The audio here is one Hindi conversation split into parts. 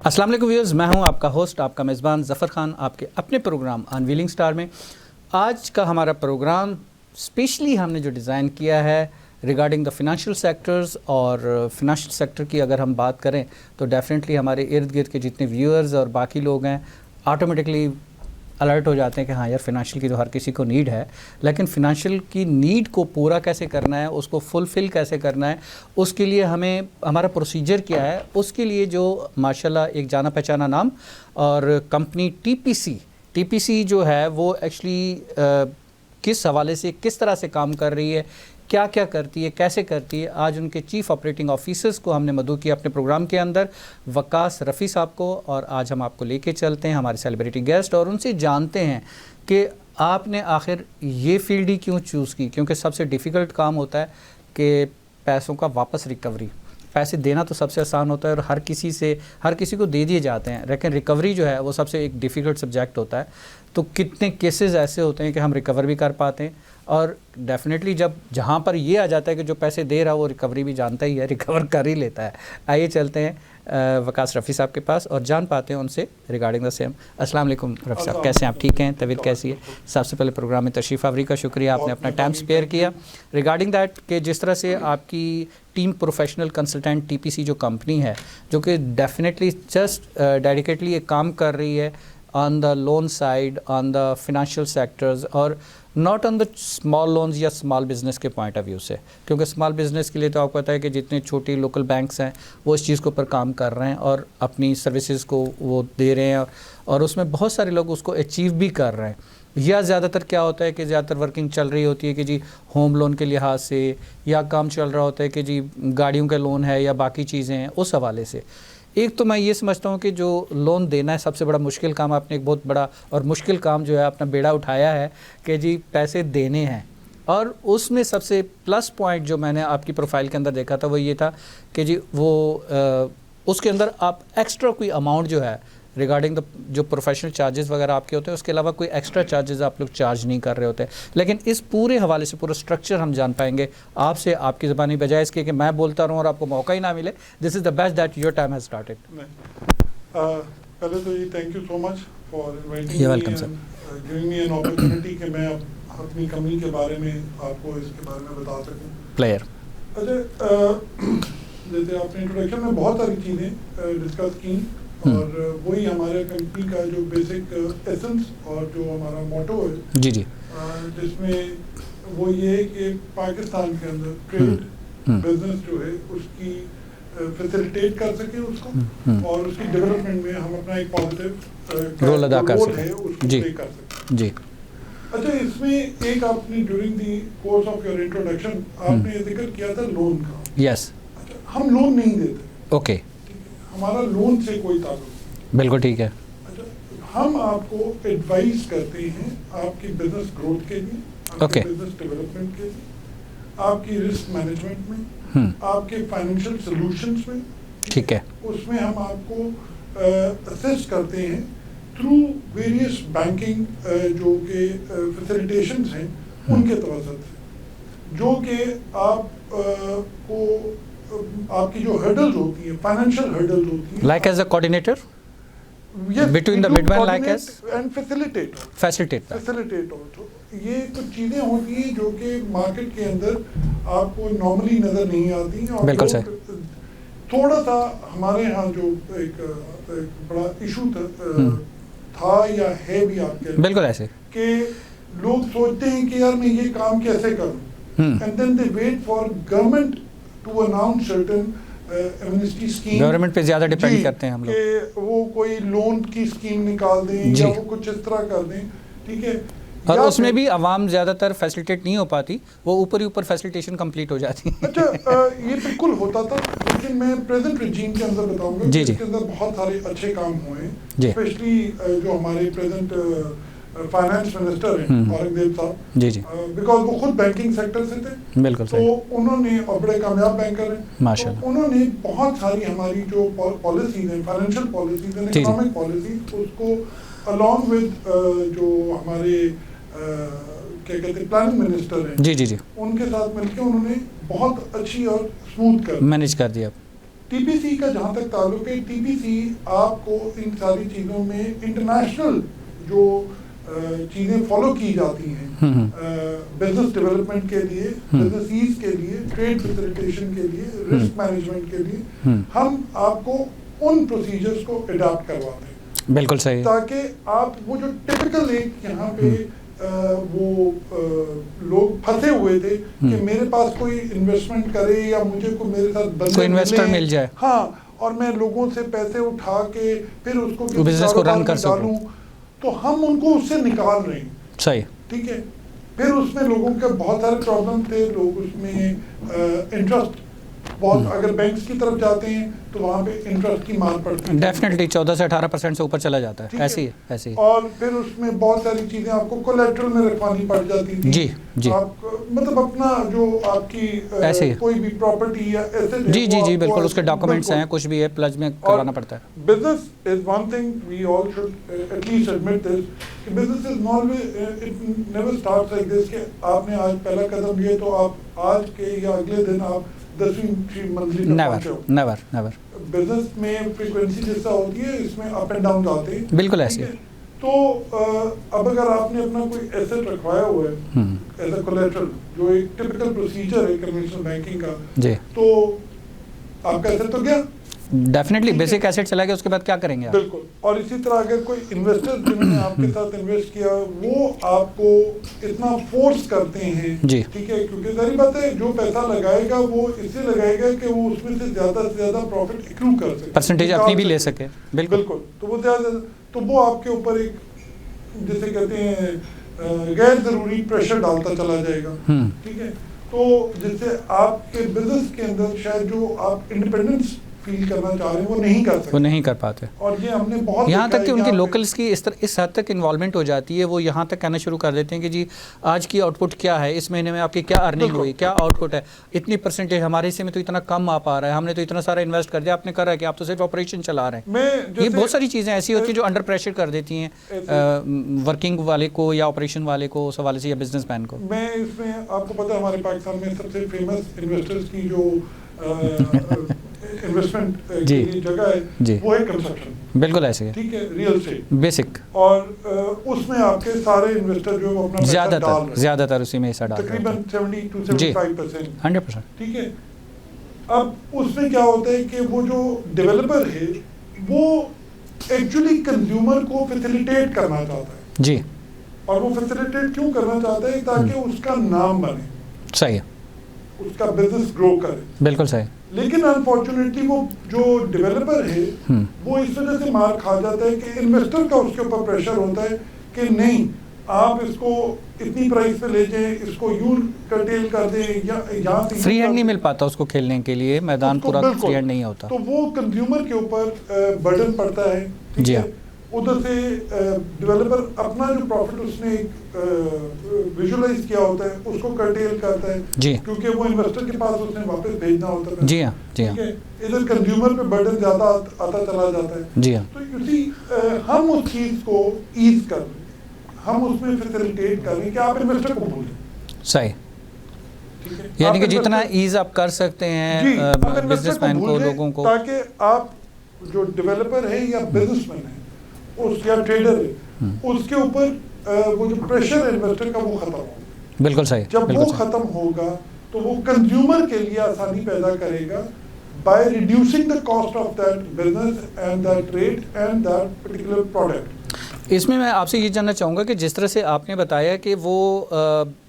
अस्सलाम वालेकुम व्यूअर्स, मैं हूं आपका होस्ट, आपका मेज़बान ज़फ़र खान, आपके अपने प्रोग्राम अनवीलिंग स्टार में। आज का हमारा प्रोग्राम स्पेशली हमने जो डिज़ाइन किया है रिगार्डिंग द फिनंशियल सेक्टर्स, और फिनंशियल सेक्टर की अगर हम बात करें तो डेफिनेटली हमारे इर्द गिर्द के जितने व्यूअर्स और बाकी लोग हैं ऑटोमेटिकली अलर्ट हो जाते हैं कि हाँ यार, फ़िनांशियल की तो हर किसी को नीड है, लेकिन फ़िनांशियल की नीड को पूरा कैसे करना है, उसको फुलफ़िल कैसे करना है, उसके लिए हमें हमारा प्रोसीजर क्या है, उसके लिए जो माशाल्लाह एक जाना पहचाना नाम और कंपनी टीपीसी जो है वो एक्चुअली किस हवाले से किस तरह से काम कर रही है, क्या क्या करती है, कैसे करती है, आज उनके चीफ़ ऑपरेटिंग ऑफिसर्स को हमने मदऊ किया अपने प्रोग्राम के अंदर, वकास रफ़ी साहब को, और आज हम आपको लेके चलते हैं हमारे सेलिब्रिटी गेस्ट और उनसे जानते हैं कि आपने आखिर ये फील्ड ही क्यों चूज़ की, क्योंकि सबसे डिफ़िकल्ट काम होता है कि पैसों का वापस रिकवरी। पैसे देना तो सबसे आसान होता है और हर किसी को दे दिए जाते हैं, लेकिन रिकवरी जो है वो सबसे एक डिफ़िकल्ट सब्जेक्ट होता है। तो कितने केसेस ऐसे होते हैं कि हम रिकवर भी कर पाते हैं, और डेफिनेटली जब जहाँ पर ये आ जाता है कि जो पैसे दे रहा है वो रिकवरी भी जानता ही है, रिकवर कर ही लेता है। आइए चलते हैं वकास रफ़ी साहब के पास और जान पाते हैं उनसे रिगार्डिंग द सेम। अस्सलाम वालेकुम रफ़ी साहब, कैसे हैं आप? ठीक हैं? तबीयत कैसी है? सबसे पहले प्रोग्राम में तशरीफ़ आवरी का शुक्रिया, आपने अपना टाइम स्पेयर किया रिगार्डिंग दैट कि जिस तरह से आपकी टीम प्रोफेशनल कंसल्टेंट टीपीसी जो कंपनी है, जो कि डेफिनेटली जस्ट डेडिकेटली एक काम कर रही है on the loan side, on the financial sectors, और not on the small loans या स्मॉल बिज़नेस के पॉइंट ऑफ व्यू से, क्योंकि स्मॉल बिज़नेस के लिए तो आपको पता है कि जितने छोटी लोकल बैंक्स हैं वो इस चीज़ के ऊपर काम कर रहे हैं और अपनी सर्विसेज को वो दे रहे हैं, और उसमें बहुत सारे लोग उसको अचीव भी कर रहे हैं। या ज़्यादातर क्या होता है कि ज़्यादातर वर्किंग चल रही होती है कि जी होम लोन के लिहाज से, या काम चल रहा होता है कि जी गाड़ियों के लोन है या बाकी चीज़ें हैं, उस हवाले से। एक तो मैं ये समझता हूँ कि जो लोन देना है सबसे बड़ा मुश्किल काम, आपने एक बहुत बड़ा और मुश्किल काम जो है अपना बेड़ा उठाया है कि जी पैसे देने हैं। और उसमें सबसे प्लस पॉइंट जो मैंने आपकी प्रोफाइल के अंदर देखा था वो ये था कि जी वो उसके अंदर आप एक्स्ट्रा कोई अमाउंट जो है रिगार्डिंग द जो प्रोफेशनल चार्जेस वगैरह आपके होते हैं उसके अलावा कोई एक्स्ट्रा चार्जेस आप लोग चार्ज नहीं कर रहे होते। लेकिन इस पूरे हवाले से पूरा स्ट्रक्चर हम जान पाएंगे आपसे, आपकी ज़बानी, बजाय इसके कि मैं बोलता रहूँ और आपको मौका ही ना मिले। This is the best that your time has started. पहले तो ये thank you so much for inviting me welcome sir, giving me an opportunity कि मैं अपनी कंपनी के बारे में आपको इसके बारे में बता सकूं। प्लेयर अच्छा, जैसे आपने इंट्रोडक्शन में बहुत सारी चीज़ें डिस्कस की, और वही हमारे कंपनी का जो बेसिक एसेंस और जो हमारा मोटो है जी जिसमें वो ये है कि पाकिस्तान के अंदर ट्रेड बिजनेस जो है उसकी फैसिलिटेट कर सके उसको, और उसकी डेवलपमेंट में हम अपना एक पॉजिटिव रोल अदा कर सकें है उसको जी प्ले कर सकें जी। अच्छा, इसमें एक आपने during the course of your introduction आपने जिक्र किया था लोन का। यस। अच्छा, हम लोन नहीं देते। ओके, हमारा लोन से कोई ताल्लुक नहीं। बिल्कुल ठीक है। अच्छा, हम आपको एडवाइस करते हैं आपकी बिजनेस ग्रोथ के लिए, आपके बिजनेस डेवलपमेंट के लिए, आपकी रिस्क मैनेजमेंट में, आपके फाइनेंशियल सॉल्यूशंस में, ठीक है, उसमें हम आपको असिस्ट करते हैं थ्रू वेरियस बैंकिंग जो के फैसिलिटेशंस हैं उनके तवसत से, जो कि आप को आपकी जो हर्डल्स होती हैं, फाइनेंशियल हर्डल्स होती हैं, like as a coordinator between the middleman, like as and facilitate also, ये कुछ चीज़ें होती हैं जो कि मार्केट के अंदर आपको नॉर्मली नज़र नहीं आती हैं, और बिल्कुल सही। थोड़ा सा हमारे यहाँ जो एक बड़ा इशू था या है भी आपके, बिल्कुल ऐसे कि लोग सोचते हैं कि यार मैं ये काम कैसे करूँ, and then they wait for government to announce certain amnesty scheme. Government पे ज़्यादा डिपेंड करते हैं हम लोग कि वो कोई लोन की स्कीम निकाल दें या वो कुछ इस तरह कर दें, ठीक है, और उसमें भी आवाम ज़्यादातर फैसिलिटेट नहीं हो पाती, वो ऊपर ही ऊपर फैसिलिटेशन कंप्लीट हो जाती है। अच्छा, ये बिल्कुल होता था, लेकिन मैं प्रेजेंट रिजीम के अंदर बताऊंगा जी जी, इसके अंदर बहुत सारे अच्छे काम हुए हैं, जी, स्पेशली जो हमारे प्रेजेंट फाइनेंस मिनिस्टर हैं औरंगजेब साहब जी जी, बिकॉज वो खुद बैंकिंग सेक्टर से थे, बिल्कुल तो उन्होंने, और बड़े कामयाब बैंकर हैं माशाल्लाह, तो उन्होंने बहुत सारी हमारी जो पॉलिसीज हैं, फाइनेंशियल पॉलिसीज हैं, इकोनॉमिक पॉलिसीज, उसको अलॉन्ग विद जो हमारे क्या कहते हैं प्लानिंग मिनिस्टर हैं जी जी जी, उनके साथ मिलकर उन्होंने बहुत अच्छी और स्मूथ कर मैनेज कर दिया। टीपीसी का जहाँ तक ताल्लुक है, टीपीसी आपको इन सारी चीज़ों में इंटरनेशनल जो चीज़ें फॉलो की जाती हैं बिजनेस डेवलपमेंट के लिए, बिजनेस ईज के लिए, ट्रेड फैसिलिटेशन के लिए, रिस्क मैनेजमेंट के लिए, हम आपको उन प्रोसीजर्स को अडॉप्ट करवाते हैं। बिल्कुल सही। ताकि आप वो जो टिपिकल एक यहाँ पे लोग फंसे हुए थे कि मेरे पास कोई इन्वेस्टमेंट करे या मुझे को मेरे साथ कोई इन्वेस्टर मिल जाए, हाँ, और मैं लोगों से पैसे उठा के फिर उसको बिजनेस को रन कर सकूं, तो हम उनको उससे निकाल रहे हैं। सही, ठीक है। फिर उसमें लोगों के बहुत सारे प्रॉब्लम थे, लोग उसमें इंटरेस्ट बहुत, अगर बैंक्स की तरफ जाते हैं तो वहाँ पे इंटरेस्ट की मार पड़ती है, डेफिनेटली 14 से 18% से ऊपर चला जाता है, ऐसी ऐसी। और फिर उसमें बहुत सारी चीज़ें आपको कोलैटरल में रखवानी पड़ जाती थी। जी जी, आप मतलब अपना जो आपकी कोई भी प्रॉपर्टी या ऐसे, जी जी जी, बिल्कुल, उसके डॉक्यूमेंट्स हैं, कुछ भी है, प्लज में करवाना पड़ता है। Business is one thing, we all should at least admit this, कि business is not, it never starts like this कि आपने आज पहला कदम लिए तो आप आज के या अगले दिन आप 10वीं मंजिल पे पहुंचे हो। Never never. बिजनेस में फ्रीक्वेंसी जैसा होती है, इसमें अप एंड डाउन आते हैं, बिल्कुल ऐसे। तो अब अगर आपने अपना कोई एसेट रखवाया हुआ है एज अ कोलैटरल, जो एक टिपिकल प्रोसीजर है कन्वेंशनल बैंकिंग का जी, तो आपका एसेट तो गया, डेफिनेटली बेसिक एसेट चला गया, उसके बाद क्या करेंगे आप? बिल्कुल। और इसी तरह अगर कोई इन्वेस्टर जिन्होंने आपके साथ इन्वेस्ट किया, वो आपको इतना फोर्स करते हैं जी, ठीक है, क्योंकि सारी बात है, जो पैसा लगाएगा वो इससे लगाएगा कि वो उसमें से ज्यादा प्रॉफिट एक्रू कर सके, परसेंटेज अपनी भी ले सके। बिल्कुल, तो वो ज्यादा, तो वो आपके ऊपर एक, जैसे कहते हैं, गैर जरूरी प्रेशर डालता चला जाएगा, ठीक है। तो जिससे आपके बिजनेस के अंदर शायद जो आप इंडिपेंडेंस फील करना चाह रहे हैं वो नहीं कर सकते, वो नहीं कर पाते। और ये हमने बहुत यहाँ तक कि उनकी लोकल्स की इस हद तक इन्वॉल्वमेंट हो जाती है, वो यहाँ तक कहना शुरू कर देते हैं कि जी आज की आउटपुट क्या है, इस महीने में आपकी क्या अर्निंग हुई, क्या आउटपुट है, इतनी परसेंटेज, हमारे हिस्से में तो इतना कम आ पा रहा है, हमने तो इतना सारा इन्वेस्ट कर दिया, आपने करा है कि आप तो सिर्फ ऑपरेशन चला रहे हैं। ये बहुत सारी चीज़ें ऐसी होती हैं जो अंडर प्रेशर कर देती हैं वर्किंग वाले को या ऑपरेशन वाले को, उस हवाले से, या बिजनेसमैन को। मैं इसमें आपको पता है, हमारे पाकिस्तान में सबसे फेमस इन्वेस्टर्स की जो इन्वेस्टमेंट की जगह है वो है कंस्ट्रक्शन। बिल्कुल ऐसे है, ठीक है, रियल एस्टेट बेसिक, और उसमें आपके सारे इन्वेस्टर जो अपना ज्यादातर उसी में हिस्सा डाल रहे हैं, तकरीबन 70 to 75%, 100%। ठीक है। अब उसमें क्या होता है कि वो जो डेवलपर है वो एक्चुअली कंज्यूमर को फैसिलिटेट करना चाहता है जी, और वो फैसिलिटेट क्यों करना चाहता है? ताकि उसका नाम बने, सही है, उसका बिजनेस ग्रो करे, बिल्कुल सही। लेकिन अनफॉर्चुनेटली वो जो डेवलपर है वो इस वजह से मार खा जाता है कि इन्वेस्टर का उसके ऊपर प्रेशर होता है कि नहीं, आप इसको इतनी प्राइस पे ले जाएं, इसको यूं कर्टेल कर दें, या यहाँ से फ्री हैंड नहीं मिल पाता उसको खेलने के लिए, मैदान पूरा फ्री हैंड नहीं होता, तो वो कंज्यूमर के ऊपर बर्डन पड़ता है, ठीक है। उधर से डेवलपर अपना जो प्रॉफिट उसने विजुअलाइज किया होता है उसको कर्टेल करता है जी, क्योंकि वो इन्वेस्टर के पास उसने वापस भेजना होता है जी हाँ, जी हाँ, इधर कंज्यूमर पे बर्डन ज्यादा आता चला जाता है जी हाँ। तो इसी हम उस चीज को ईज कर रहे हैं, हम उसमें फैसिलिटेट कर रहे हैं कि आप इन्वेस्टर को भूलें, सही, यानी कि जितना ईज आप कर सकते हैं बिजनेसमैन को, लोगों को, ताकि आप जो डेवलपर है या बिजनेसमैन है उस या ट्रेडर है उसके ऊपर वो जो प्रेशर है इन्वेस्टर का वो खत्म होगा। बिल्कुल सही। जब वो खत्म होगा तो वो कंज्यूमर के लिए आसानी पैदा करेगा by reducing the cost of that business and that trade and that particular product. इसमें मैं आपसे ये जानना चाहूँगा कि जिस तरह से आपने बताया कि वो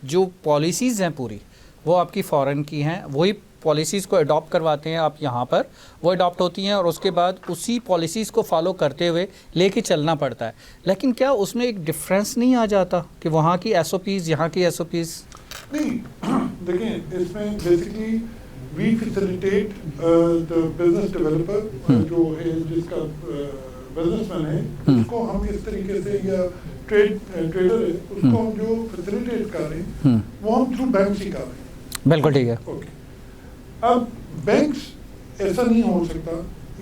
जो पॉलिसीज़ हैं पूरी वो आपकी फ़ॉरेन की हैं, वही पॉलिसीज़ को अडॉप्ट करवाते हैं आप यहाँ पर, वो अडॉप्ट होती हैं और उसके बाद उसी पॉलिसीज़ को फॉलो करते हुए लेके चलना पड़ता है। लेकिन क्या उसमें एक डिफरेंस नहीं आ जाता कि वहाँ की SOPs यहाँ की SOPs? नहीं, देखिए इसमें basically we facilitate the business developer जो है, जिसका बिजनेसमैन है, उसको हम इस तरीके से, या ट्रेडर है उसको हम जो फैसिलिटेट कर रहे हैं वो हम थ्रू बैंक्स ही कर रहे हैं। बिल्कुल ठीक है, ओके। अब बैंक्स ऐसा नहीं हो सकता,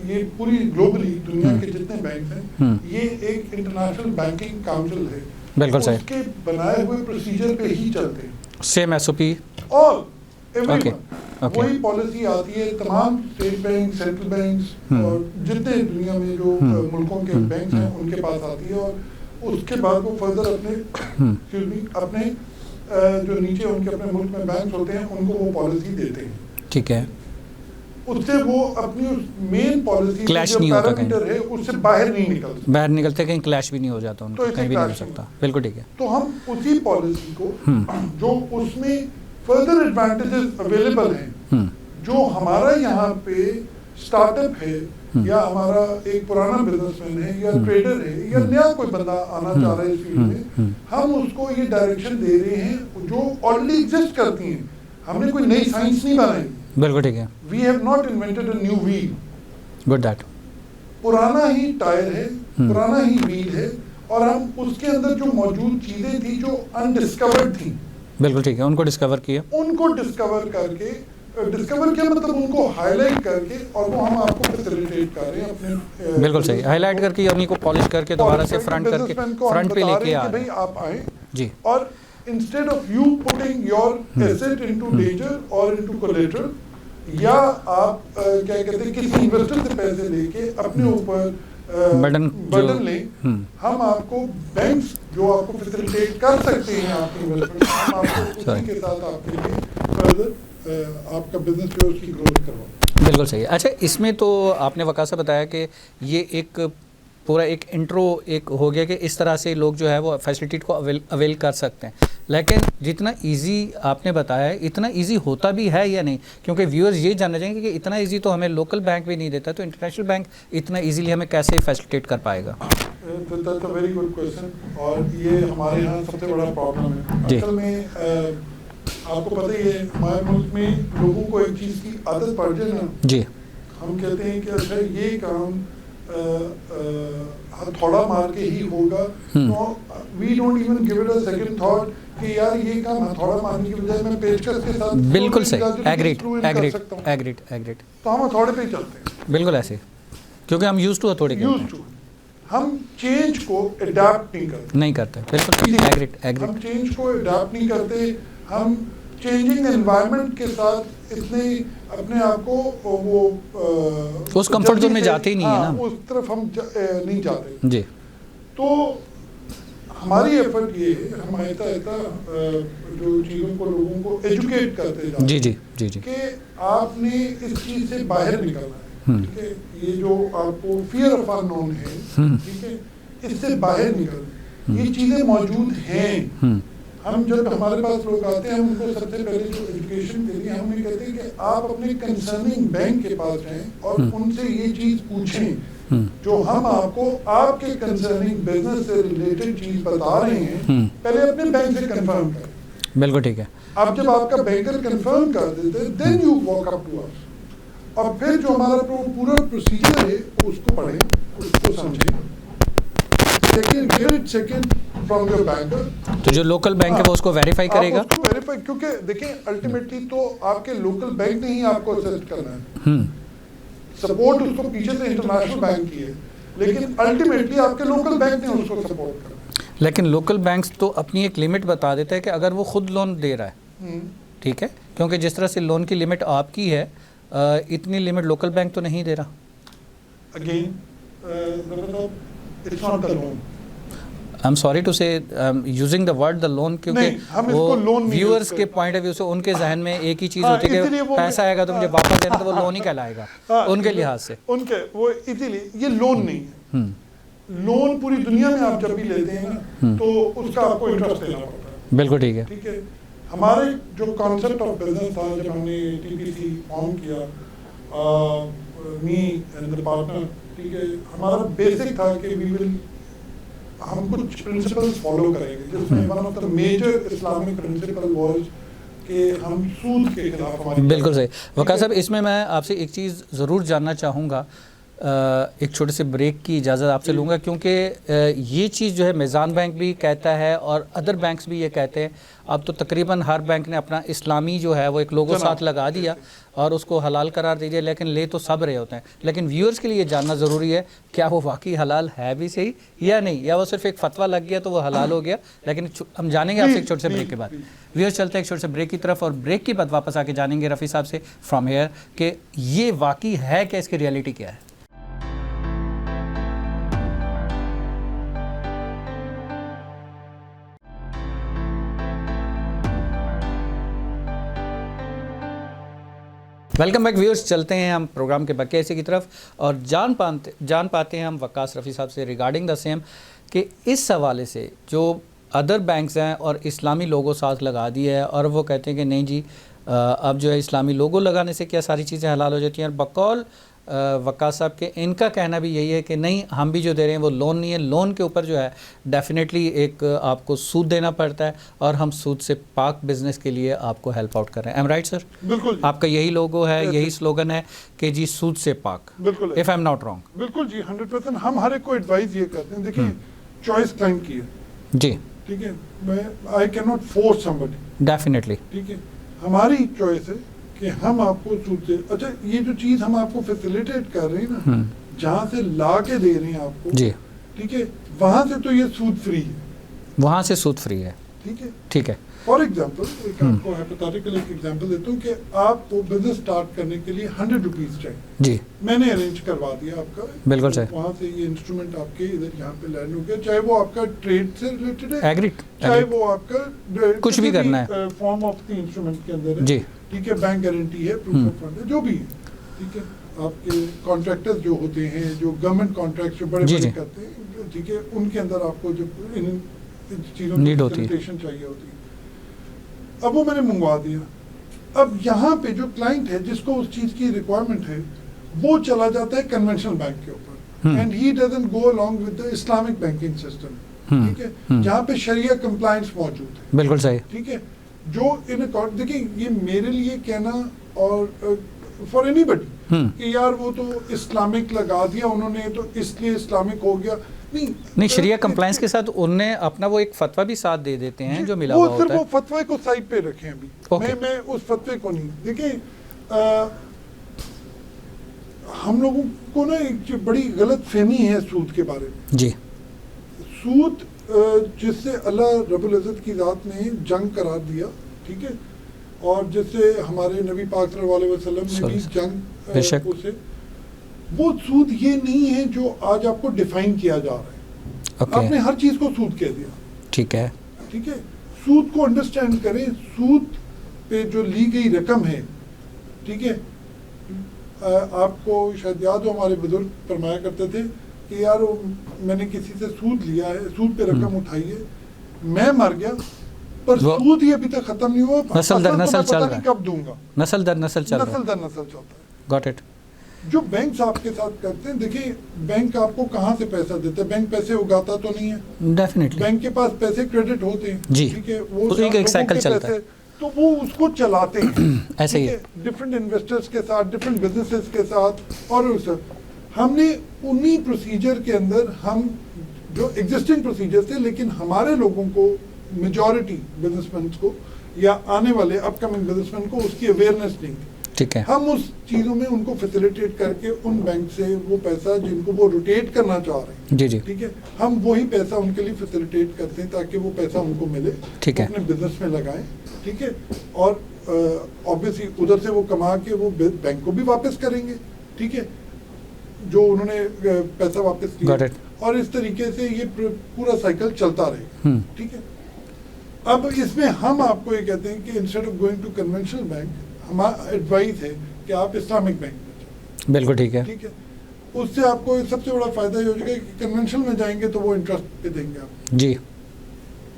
ये पूरी ग्लोबली दुनिया के जितने बैंक हैं ये एक इंटरनेशनल बैंकिंग काउंसिल है, बिल्कुल सही, उसके बनाए हुए प्रोसीजर पे ही चलते हैं, सेम SOP और एवरीवन Okay. वही पॉलिसी आती है तमाम स्टेट बैंक, सेंट्रल बैंक्स और जितने दुनिया में जो मुल्कों के बैंक हैं उनके पास आती है, और उसके बाद वो फर्दर अपने जो नीचे उनके अपने मुल्क में बैंक होते हैं उनको वो पॉलिसी देते हैं। ठीक है, उससे वो अपनी मेन पॉलिसी Clash जो नहीं होता पैरामीटर है उससे बाहर नहीं निकलते। बाहर निकलते कहीं क्लैश भी नहीं हो जाता उनको, तो कहीं भी नहीं हो clash सकता। बिल्कुल ठीक है। तो हम उसी पॉलिसी को जो उसमें फर्दर एडवांटेजेस अवेलेबल हैं, जो हमारा यहाँ पे स्टार्टअप है या हमारा एक पुराना बिजनेसमैन है या ट्रेडर है या नया कोई बंदा आना चाह रहा है इस फील्ड में, हम उसको ये डायरेक्शन दे रहे हैं जो ऑलरेडी एग्जिस्ट करती हैं। हमने कोई नई साइंस नहीं बनाई। बिल्कुल ठीक है। We have not invented a new wheel. Good that. पुराना ही टायर है, पुराना ही व्हील है, और हम उसके अंदर जो मौजूद चीजें थी जो अनडिस्कवर्ड थी, बिल्कुल ठीक है, उनको डिस्कवर किया, उनको डिस्कवर करके, डिस्कवर किया मतलब उनको हाईलाइट करके, और वो हम आपको फैसिलिटेट कर रहे हैं अपने बिल्कुल सही, हाईलाइट करके उन्हीं को पॉलिश करके दोबारा से फ्रंट करके फ्रंट पे लेके आ भाई आप आए जी। और instead of you putting your asset into danger और इनटू कोलेटरल, या आप क्या कहते हैं किसी इन्वेस्टर से पैसे लेके अपने ऊपर बर्डन लें, हम आपको बैंक्स जो आपको फैसिलिटेट कर सकते हैं आपकी इन्वेस्टमेंट, हम आपको उसी के साथ आपके लिए फर्दर आपका बिजनेस जो उसकी ग्रोथ करवाओ। बिल्कुल सही। अच्छा, इसमें तो आपने वकासा बताया कि ये एक पूरा एक इंट्रो एक हो गया कि इस तरह से लोग जो है वो फैसिलिटी को अवेल कर सकते हैं, लेकिन जितना इजी आपने बताया है इतना इजी होता भी है या नहीं? क्योंकि व्यूअर्स ये जानना चाहेंगे कि इतना इजी तो हमें लोकल बैंक भी नहीं देता, तो इंटरनेशनल बैंक इतना इजीली हमें कैसे फैसिलिटेट कर पाएगा? तो वेरी गुड क्वेश्चन, और ये हमारे यहाँ सबसे बड़ा प्रॉब्लम है असल में। आपको पता ही है हमारे मुल्क में लोगों को एक चीज़ की आदत पड़ जाए ना जी, हम कहते हैं कि अच्छा ये काम हथौड़ा मार के ही होगा, तो we don't even give it a second thought कि यार ये काम हथौड़ा मारने की बजाय मैं पेचकस के साथ बिल्कुल सही, एग्रीड, तो हम हथौड़े पे ही चलते हैं। बिल्कुल ऐसे, क्योंकि हम यूज्ड टू हथौड़े के, हम चेंज को अडैप्ट नहीं करते, बिल्कुल एग्रीड, हम चेंज को अडैप्ट नहीं करते, हम चेंजिंग एनवायरनमेंट के साथ इतने अपने आप को वो उस कंफर्ट जोन में जाते ही नहीं है ना, उस तरफ हम नहीं जाते जी। तो हमारी एफर्ट ये है, हम आहिस्ता जो चीज़ों को लोगों को एजुकेट करते जाते जी जी जी जी कि आपने इस चीज़ से बाहर निकलना है, ठीक है। ये जो आपको फियर ऑफ अननोन है, ठीक है, इससे बाहर निकलना, ये चीज़ें मौजूद हैं। हम जब हमारे पास लोग आते हैं हम उनको सबसे पहले जो एजुकेशन के लिए हम ये कहते हैं कि आप अपने कंसर्निंग बैंक के पास जाएं और उनसे ये चीज़ पूछें जो हम आपको आपके कंसर्निंग बिजनेस से रिलेटेड चीज़ बता रहे हैं, पहले अपने बैंक से कंफर्म करें। बिल्कुल ठीक है। अब जब आपका बैंकर कंफर्म कर देते हैं then you walk up to us, और फिर जो हमारा पूरा प्रोसीजर है उसको पढ़ें, उसको समझें, सेकंड फ्रॉम योर बैंकर। तो जो लोकल बैंक है वो उसको वेरीफाई करेगा, वेरीफाई, क्योंकि देखिए अल्टीमेटली तो आपके लोकल बैंक ने ही आपको असिस्ट करना है, सपोर्ट उसको पीछे से इंटरनेशनल बैंक की है, लेकिन अल्टीमेटली आपके लोकल बैंक ने उसको सपोर्ट करना है। लेकिन लोकल बैंक्स तो अपनी एक लिमिट बता देता है कि अगर वो खुद लोन दे रहा है, ठीक है, क्योंकि जिस तरह से लोन की लिमिट आपकी है इतनी लिमिट लोकल बैंक तो नहीं दे रहा। Again it's not the loan, I am sorry to say using the word the loan, क्योंकि वो व्यूअर्स के पॉइंट ऑफ व्यू से उनके जहन में एक ही चीज़ होती है कि पैसा आएगा तो मुझे वापस देना, तो वो लोन ही कहलाएगा उनके लिहाज से, उनके वो इसीलिए ये लोन नहीं है। लोन पूरी दुनिया में आप जब भी लेते हैं ना तो उसका आपको इंटरेस्ट देना पड़ता है। बिल्कुल ठीक है, ठीक है। हमारे जो कॉन्सेप्ट ऑफ बिजनेस था जब हमने टीपीसी फॉर्म किया, मी एंड द पार्टनर, ठीक है, हमारा बेसिक था कि वी विल हम कुछ प्रिंसिपल्स फॉलो करेंगे, जिसमें one of the major Islamic principle was कि हम सूद के खिलाफ हमारी। बिल्कुल सही। वक़ा साहब, इसमें मैं आपसे एक चीज़ ज़रूर जानना चाहूँगा एक छोटे से ब्रेक की इजाज़त आपसे लूँगा, क्योंकि ये चीज़ जो है मीज़ान बैंक भी कहता है और अदर बैंक्स भी ये कहते हैं। अब तो तकरीबन हर बैंक ने अपना इस्लामी जो है वो एक लोगो साथ लगा दिया और उसको हलाल करार दीजिए, लेकिन ले तो सब रहे होते हैं। लेकिन व्यूअर्स के लिए जानना ज़रूरी है क्या वो वाकई हलाल है भी सही या नहीं, या वो सिर्फ एक फतवा लग गया तो वो हलाल हो गया। लेकिन हम जानेंगे आपसे एक छोटे से ब्रेक के बाद। व्यूअर्स चलते हैं एक छोटे से ब्रेक की तरफ, और ब्रेक के बाद वापस आके जानेंगे रफ़ी साहब से फ्रॉम हेयर कि ये वाकई है क्या, इसकी रियलिटी क्या है। वेलकम बैक व्यूअर्स, चलते हैं हम प्रोग्राम के बाकी हिस्से की तरफ और जान पाते हैं हम वकास रफ़ी साहब से रिगार्डिंग द सेम कि इस हवाले से जो अदर बैंक्स हैं और इस्लामी लोगो साथ लगा दिए है और वो कहते हैं कि नहीं जी अब जो है इस्लामी लोगो लगाने से क्या सारी चीज़ें हलाल हो जाती हैं। और बकौल वकास साहब के इनका कहना भी यही है कि नहीं, हम भी जो दे रहे हैं वो लोन नहीं है, लोन के ऊपर जो है डेफिनेटली एक आपको सूद देना पड़ता है और हम सूद से पाक बिजनेस के लिए आपको हेल्प आउट कर रहे हैं। Am right sir? बिल्कुल, आपका यही लोगो है, यही स्लोगन है कि जी सूद से पाक। बिल्कुल, if I am not wrong. बिल्कुल जी, 100%। हम हर एक को एडवाइस ये करते हैं, देखिए चॉइस क्लाइंट की है जी, ठीक है, मैं I can not force somebody, definitely ठीक है, हमारी चॉइस है कि हम आपको सूद से, अच्छा ये जो चीज हम आपको फैसिलिटेट कर रहे हैं ना, जहाँ से ला के दे रहे हैं आपको जी, ठीक है, वहां से तो ये सूद फ्री है, वहाँ से सूद फ्री है, ठीक है। ठीक है। फॉर एग्जाम्पल एक आपको हाइपोथेटिकल एक एग्जाम्पल देता हूँ कि आपको बिजनेस स्टार्ट करने के लिए 100 रुपीज चाहिए, जी मैंने अरेंज करवा दिया आपका, बिल्कुल सही, वहाँ से ये इंस्ट्रूमेंट आपके इधर यहाँ पे लैंड हो गया, चाहे वो आपका ट्रेड से रिलेटेड है, एग्रीड, चाहे वो आपका कुछ भी करना है फॉर्म ऑफ द इंस्ट्रूमेंट के अंदर है जी, ठीक है, बैंक गारंटी है, प्रूफ ऑफ फंड है, जो भी है ठीक है। आपके कॉन्ट्रैक्टर्स जो होते हैं, जो गवर्नमेंट कॉन्ट्रैक्ट जो बड़े बड़े करते हैं ठीक है, उनके अंदर आपको जो इन चीज़ों नीड की होती है, चाहिए होती है। अब वो मैंने मंगवा दिया, अब यहाँ पे जो क्लाइंट है जिसको उस चीज की रिक्वायरमेंट है वो चला जाता है कन्वेंशनल बैंक के ऊपर, and he doesn't go along with the Islamic banking system, ठीक है, जहाँ पे शरिया कंप्लायंस मौजूद है, बिल्कुल सही, ठीक है। जो इन अकॉर्ड, देखिए ये मेरे लिए कहना और फॉर एनीबडी कि यार वो तो इस्लामिक लगा दिया उन्होंने तो इसलिए इस्लामिक हो गया, नहीं शरिया कंप्लायंस के साथ उन्हें अपना वो एक फतवा भी साथ दे देते हैं जो मिला हुआ होता है, वो फतवे को साइड पे रखें अभी, मैं उस फतवे को नहीं, देखिए हम लोगों को ना एक बड़ी गलत फहमी है सूद के बारे में जी। सूद जिससे अल्लाह रब्बुल इज़्ज़त की ज़ात ने जंग करार दिया, ठीक है, और जिससे हमारे नबी पाक सल्लल्लाहु अलैहि वसल्लम ने भी जंग उसे, वो सूद ये नहीं है जो आज आपको डिफाइन किया जा रहा है, आपने हर चीज को सूद कह दिया, ठीक है, ठीक है। सूद को अंडरस्टैंड करें, सूद पे जो ली गई रकम है, ठीक है, आपको शायद याद हो हमारे बुजुर्ग फरमाया करते थे कि यार मैंने किसी से सूद लिया है, सूद पे रकम उठाई है, मैं मर गया पर सूद ही अभी तक खत्म नहीं हुआ, नस्ल दर नस्ल चल रहा है, कब दूंगा, नस्ल दर नस्ल चल रहा है, नस्ल दर नस्ल चलता है, गॉट इट। जो बैंक आपके साथ करते हैं, देखिए बैंक आपको कहाँ से पैसा देता है, बैंक पैसे उगाता तो नहीं है, डेफिनेटली बैंक के पास पैसे क्रेडिट होते हैं जी, ठीक है, वो एक साइकिल चलता है, तो वो उसको चलाते हैं ऐसे ही डिफरेंट इन्वेस्टर्स के साथ, डिफरेंट बिजनेसेस के साथ, और हमने उन्हीं प्रोसीजर के अंदर, हम जो एग्जिस्टिंग प्रोसीजर थे, लेकिन हमारे लोगों को, मेजॉरिटी बिजनेसमैन को या आने वाले अपकमिंग बिजनेसमैन को उसकी अवेयरनेस नहीं थी, ठीक है, हम उस चीज़ों में उनको फैसिलिटेट करके उन बैंक से वो पैसा जिनको वो रोटेट करना चाह रहे हैं, जी जी, ठीक है, हम वही पैसा उनके लिए फैसिलिटेट करते हैं ताकि वो पैसा उनको मिले, ठीक है, अपने बिजनेस में लगाएं, ठीक है, और ऑब्वियसली उधर से वो कमा के वो बैंक को भी वापस करेंगे, ठीक है, जो उन्होंने पैसा वापस किया, और इस तरीके से ये पूरा साइकिल चलता रहे, ठीक है। अब इसमें हम आपको ये कहते हैं कि instead of going to conventional bank, हमारा एडवाइस है कि आप इस्लामिक बैंक में जाएं, बिल्कुल ठीक है, ठीक है, उससे आपको सबसे बड़ा फायदा ये हो जाएगा कि कन्वेंशनल में जाएंगे तो वो इंटरेस्ट पे देंगे आप जी,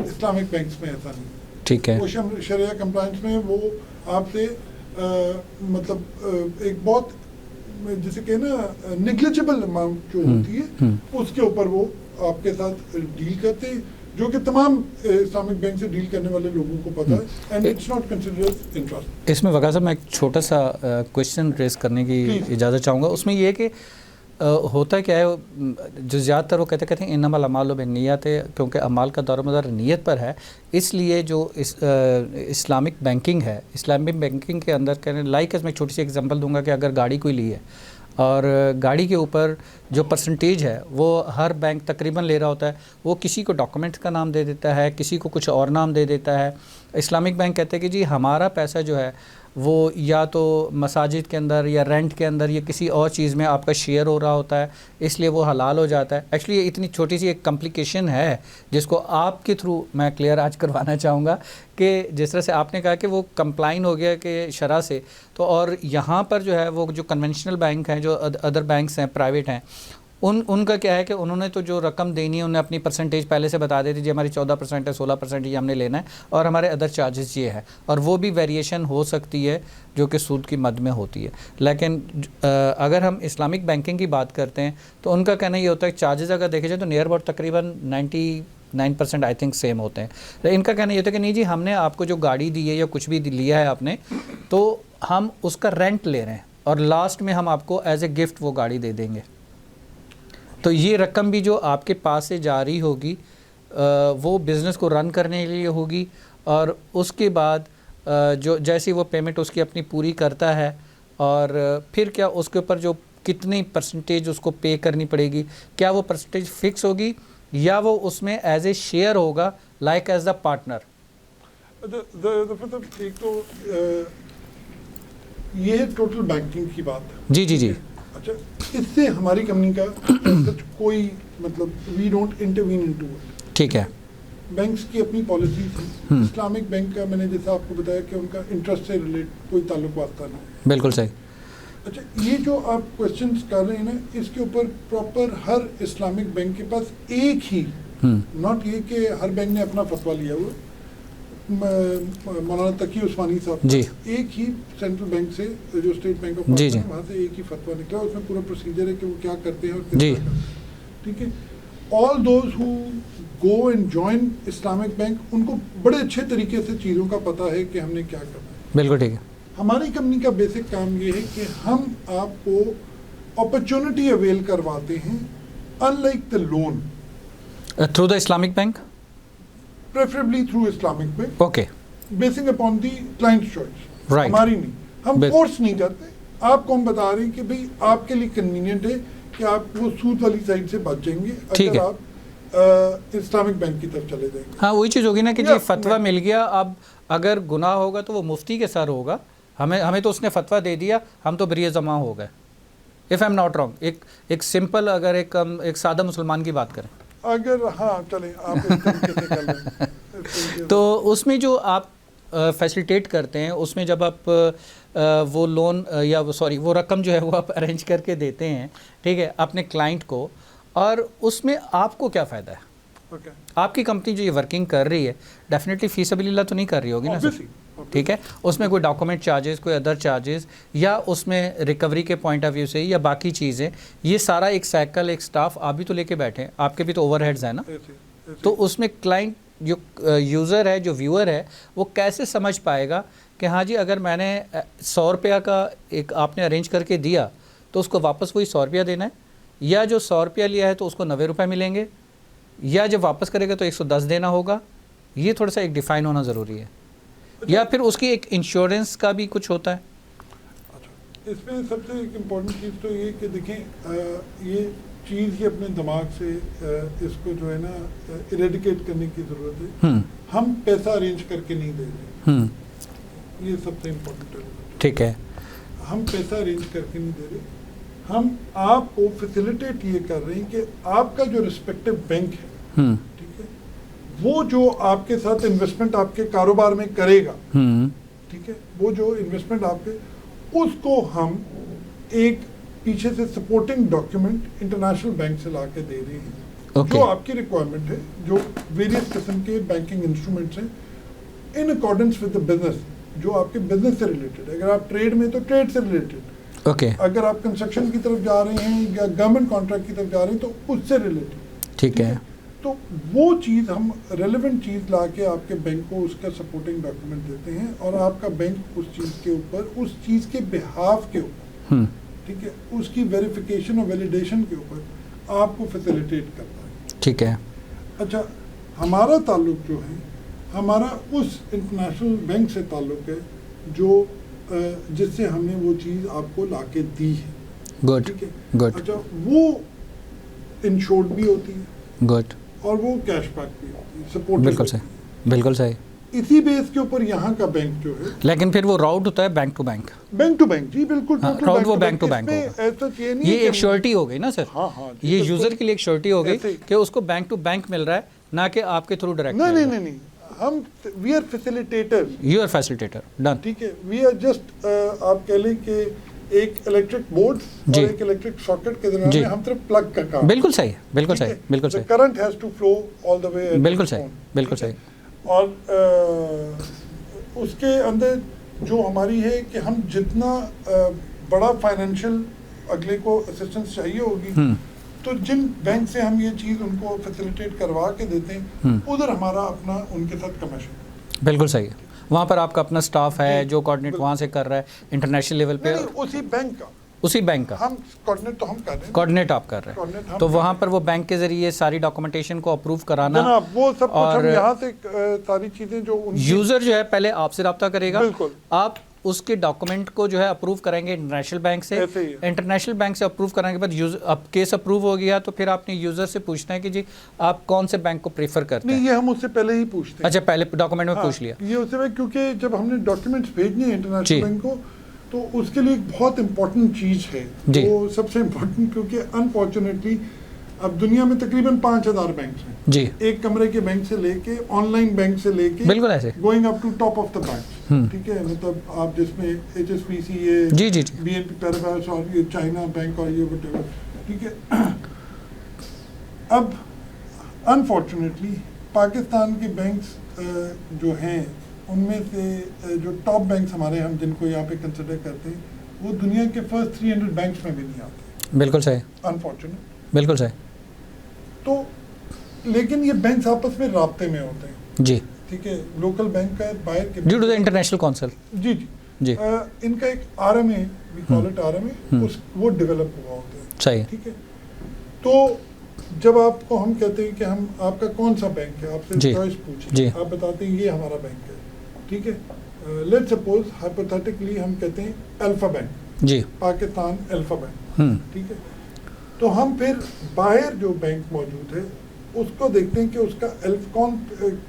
इस्लामिक बैंक्स में ऐसा नहीं, ठीक है, वो शरिया कंप्लायंस में वो आपसे मतलब एक बहुत जिसे कहे ना निग्लिजिबल अमाउंट जो होती है उसके ऊपर वो आपके साथ डील करते हैं, जो कि तमाम इस्लामिक बैंक से डील करने वाले लोगों को पता है, and it's not considered interest. इसमें वकास साहब मैं एक छोटा सा क्वेश्चन रेस करने की इजाज़त चाहूँगा, उसमें ये है कि होता क्या है, जो ज़्यादातर वो कहते हैं इन्नमल अमालु बिन्नियत है, क्योंकि अमाल का दारोमदार नीयत पर है, इसलिए जो इस्लामिक बैंकिंग है, इस्लामिक बैंकिंग के अंदर कहने लाइक मैं छोटी सी एग्जांपल दूंगा कि अगर गाड़ी कोई ली है और गाड़ी के ऊपर जो परसेंटेज है वो हर बैंक तकरीबन ले रहा होता है, वो किसी को डॉक्यूमेंट्स का नाम दे देता है, किसी को कुछ और नाम दे देता है। इस्लामिक बैंक कहते हैं कि जी हमारा पैसा जो है वो या तो मसाजिद के अंदर या रेंट के अंदर या किसी और चीज़ में आपका शेयर हो रहा होता है, इसलिए वो हलाल हो जाता है। एक्चुअली ये इतनी छोटी सी एक कॉम्प्लिकेशन है जिसको आपके थ्रू मैं क्लियर आज करवाना चाहूँगा कि जिस तरह से आपने कहा कि वो कंप्लाइन हो गया कि शरह से, तो और यहाँ पर जो है वो जो कन्वेंशनल बैंक हैं, जो अदर बैंक्स हैं, प्राइवेट हैं, उनका क्या है कि उन्होंने तो जो रकम देनी है उन्हें अपनी परसेंटेज पहले से बता दी थी, जी हमारी 14% है, 16% ये हमने लेना है और हमारे अदर चार्जेस ये है, और वो भी वेरिएशन हो सकती है जो कि सूद की मद में होती है। लेकिन अगर हम इस्लामिक बैंकिंग की बात करते हैं तो उनका कहना ये होता है चार्जेस अगर देखे जाए तो नियर अबाउट तकरीबन 99% आई थिंक सेम होते हैं। तो इनका कहना ये होता है कि नहीं जी हमने आपको जो गाड़ी दी है या कुछ भी लिया है आपने, तो हम उसका रेंट ले रहे हैं और लास्ट में हम आपको एज ए गिफ्ट वो गाड़ी दे देंगे। तो ये रकम भी जो आपके पास से जारी होगी वो बिज़नेस को रन करने के लिए होगी, और उसके बाद जो जैसी वो पेमेंट उसकी अपनी पूरी करता है, और फिर क्या उसके ऊपर जो कितनी परसेंटेज उसको पे करनी पड़ेगी, क्या वो परसेंटेज फिक्स होगी या वो उसमें एज ए शेयर होगा लाइक एज द पार्टनर। एक तो ये है टोटल बैंकिंग की बात है। जी जी जी। अच्छा, इससे हमारी कंपनी का कोई मतलब we don't intervene into it. ठीक है, बैंक्स की अपनी पॉलिसीज हैं। इस्लामिक बैंक का मैंने जैसा आपको बताया कि उनका इंटरेस्ट से रिलेट कोई ताल्लुक वास्ता नहीं। बिल्कुल सही। अच्छा, ये जो आप क्वेश्चंस कर रहे हैं ना, इसके ऊपर प्रॉपर हर इस्लामिक बैंक के पास एक ही, नॉट ये कि हर बैंक ने अपना फतवा लिया हुआ, मौलाना तकी उस्मानी साहब जी, एक ही सेंट्रल बैंक से जो स्टेट बैंक ऑफ पाकिस्तान वहाँ से एक ही फतवा निकला, उसमें पूरा प्रोसीजर है कि वो क्या करते हैं और किस तरह करते हैं। ठीक है, all those who go and join Islamic bank, उनको बड़े अच्छे तरीके से चीज़ों का पता है कि हमने क्या करना है। बिल्कुल ठीक है। हमारी कंपनी का बेसिक काम ये है कि हम आपको अपॉर्चुनिटी अवेल करवाते हैं, unlike the loan, through the Islamic bank, preferably through Islamic Bank, okay, basing upon the client's choice, right, हमारी नहीं, हम फोर्स नहीं करते। आपको हम बता रहे हैं कि भाई आपके लिए कन्वीनियंट है कि आप वो सूद वाली साइड से बच जाएंगे अगर आप इस्लामिक बैंक की तरफ चले जाएंगे। हाँ, वही चीज़ होगी ना कि जी फतवा मिल गया, अब अगर गुनाह होगा तो वो मुफ्ती के सर होगा, हमें तो उसने फतवा दे दिया, हम तो बरिए जमा हो गए, if I am not wrong. एक सिंपल अगर एक सादा मुसलमान की बात करें अगर, हाँ चलें आप इस तरीके से कर लें तो उसमें जो आप फैसिलिटेट करते हैं, उसमें जब आप वो लोन या वो रकम जो है वो आप अरेंज करके देते हैं, ठीक है, अपने क्लाइंट को, और उसमें आपको क्या फ़ायदा है? okay. आपकी कंपनी जो ये वर्किंग कर रही है डेफिनेटली फीसबिलिल्लाह तो नहीं कर रही होगी ना सर, ठीक है, उसमें कोई डॉक्यूमेंट चार्जेस, कोई अदर चार्जेस, या उसमें रिकवरी के पॉइंट ऑफ व्यू से या बाकी चीज़ें, ये सारा एक साइकिल, एक स्टाफ आप भी तो लेके बैठे हैं, आपके भी तो ओवरहेड्स हैं ना। तो उसमें क्लाइंट जो यूज़र है, जो व्यूअर है, वो कैसे समझ पाएगा कि हाँ जी अगर मैंने 100 रुपया का एक आपने अरेंज करके दिया तो उसको वापस वही 100 रुपया देना है, या जो 100 रुपया लिया है तो उसको 90 रुपये मिलेंगे, या जब वापस करेगा तो 110 देना होगा। ये थोड़ा सा एक डिफ़ाइन होना ज़रूरी है, या फिर उसकी एक इंश्योरेंस का भी कुछ होता है। अच्छा, इसमें सबसे एक इम्पॉर्टेंट चीज़ तो ये कि देखें, ये चीज़ ये अपने दिमाग से इसको जो है ना इरेडिकेट करने की ज़रूरत है। हम पैसा अरेंज करके नहीं दे रहे, ये सबसे इम्पोर्टेंट है। ठीक है, हम पैसा अरेंज करके नहीं दे रहे, हम आपको फैसिलिटेट ये कर रहे हैं कि आपका जो रिस्पेक्टिव बैंक है, ठीक है, वो जो आपके साथ इन्वेस्टमेंट आपके कारोबार में करेगा, ठीक है, वो जो इन्वेस्टमेंट आपके, उसको हम एक पीछे से सपोर्टिंग डॉक्यूमेंट इंटरनेशनल बैंक से ला के दे रहे हैं, okay. जो आपकी रिक्वायरमेंट है, जो वेरियस किस्म के बैंकिंग इंस्ट्रूमेंट्स हैं in accordance with the business, जो आपके बिजनेस से रिलेटेड है। अगर आप ट्रेड में तो ट्रेड से रिलेटेड, okay. अगर आप कंस्ट्रक्शन की तरफ जा रहे हैं या गवर्नमेंट कॉन्ट्रैक्ट की तरफ जा रहे हैं तो उससे रिलेटेड, ठीक है। तो वो चीज़ हम रेलेवेंट चीज़ ला के आपके बैंक को उसका सपोर्टिंग डॉक्यूमेंट देते हैं, और आपका बैंक उस चीज़ के ऊपर, उस चीज़ के बिहाफ के ऊपर, ठीक है, उसकी वेरिफिकेशन और वैलिडेशन के ऊपर आपको फैसिलिटेट करता है। ठीक है। अच्छा, हमारा ताल्लुक जो है, हमारा उस इंटरनेशनल बैंक से ताल्लुक है जो जिससे हमने वो चीज़ आपको लाके दी है। गुड, ठीक है, गुड। अच्छा, वो इंश्योर्ड भी होती है गुड, और वो कैशबैक भी होती है, सपोर्ट। बिल्कुल सही, बिल्कुल सही। इसी बेस के ऊपर यहाँ का बैंक जो है, लेकिन फिर वो राउट होता है bank to bank. Bank to bank, जी बिल्कुल, हाँ, total राउट वो बैंक टू इसमें बैंक होगा। ऐसा ये नहीं ये है एक कि- श्योरिटी हो गई ना सर। हाँ हाँ जी, ये बिल्कुल। यूजर के लिए एक श्योरिटी हो गई ऐसे ही। कि उसको बैंक टू बैंक मिल रहा है, ना कि आपके थ्रू डायरेक्ट। नहीं नहीं नहीं नहीं, हम we are facilitator. You are facilitator, done. ठीक है, वी आर जस्ट आप कह लें कि एक इलेक्ट्रिक बोर्ड जी। और एक इलेक्ट्रिक सॉकेट के जी। दरमियान हम सिर्फ प्लग का काम। बिल्कुल सही, बिल्कुल सही, बिल्कुल सही, current has to flow all the way. बिल्कुल सही, बिल्कुल सही। और उसके अंदर जो हमारी है कि हम जितना बड़ा फाइनेंशियल अगले को असिस्टेंस चाहिए होगी, तो जिन बैंक से हम ये चीज़ उनको फैसिलिटेट करवा के देते हैं, उधर हमारा अपना उनके साथ कमीशन। बिल्कुल सही है। वहाँ पर आपका अपना स्टाफ है जी, जो कोऑर्डिनेट वहाँ से कर रहा है इंटरनेशनल लेवल पे, नहीं, उसी बैंक का, उसी बैंक का हम कोऑर्डिनेट तो हम कर रहे हैं, कोऑर्डिनेट आप कर रहे कोऑर्डिनेट हैं। हम तो कर वहाँ रहे पर वो बैंक के जरिए सारी डॉक्यूमेंटेशन को अप्रूव कराना, जनाब, वो सब कुछ और हम यहाँ से सारी चीज़ें जो उनकी- यूजर जो है पहले आपसे रब्ता करेगा, बिल्कुल। आप उसके डॉक्यूमेंट को जो है अप्रूव करेंगे इंटरनेशनल बैंक से। ऐसे ही है। इंटरनेशनल बैंक से अप्रूव कराने के बाद यूजर, अब केस अप्रूव हो गया तो फिर आपने यूजर से पूछना है कि जी आप कौन से बैंक को प्रेफर करते नहीं, हैं। ये हम उससे पहले ही पूछते हैं। अच्छा, पहले डॉक्यूमेंट में हाँ, पूछ लिया। ये उससे पहले, क्योंकि जब हमने डॉक्यूमेंट्स भेजने हैं जी। इंटरनेशनल बैंक को, तो उसके लिए एक बहुत इंपॉर्टेंट चीज़ है, जी। वो सबसे इम्पोर्टेंट, क्योंकि अनफॉर्चुनेटली अब दुनिया में तकरीबन 5000 बैंक हैं, जी, एक कमरे के बैंक से लेके ऑनलाइन बैंक से लेके बिल्कुल ऐसे। Going up to top of the bank. ठीक है, मतलब आप जिसमें HSBC, ये जी जी जी, BNP पैराबास और ये चाइना बैंक और ये whatever, ठीक है। अब अनफॉर्चुनेटली पाकिस्तान के बैंक्स जो हैं, उनमें से जो टॉप बैंक्स हमारे, हम जिनको यहाँ पे कंसिडर करते हैं, वो दुनिया के फर्स्ट 300 बैंक्स में भी नहीं आते, बिल्कुल सही, अनफॉर्चुनेट। बिल्कुल सही। तो लेकिन ये बैंक्स आपस में राब्ते में होते हैं, जी, ठीक है, लोकल बैंक का बाहर के due to the international council. जी जी जी, इनका एक RMA, we call it RMA, उस वो डेवलप हुआ होता है, सही है। ठीक है। तो जब आपको हम कहते हैं कि हम आपका कौन सा बैंक है, आपसे जी, चॉइस जी। पूछे, आप बताते हैं ये हमारा बैंक है, ठीक है। लेट्स सपोज हाइपोथेटिकली हम कहते हैं अल्फा बैंक, जी, पाकिस्तान अल्फा बैंक, ठीक है। तो हम फिर बाहर जो बैंक मौजूद है उसको देखते हैं कि उसका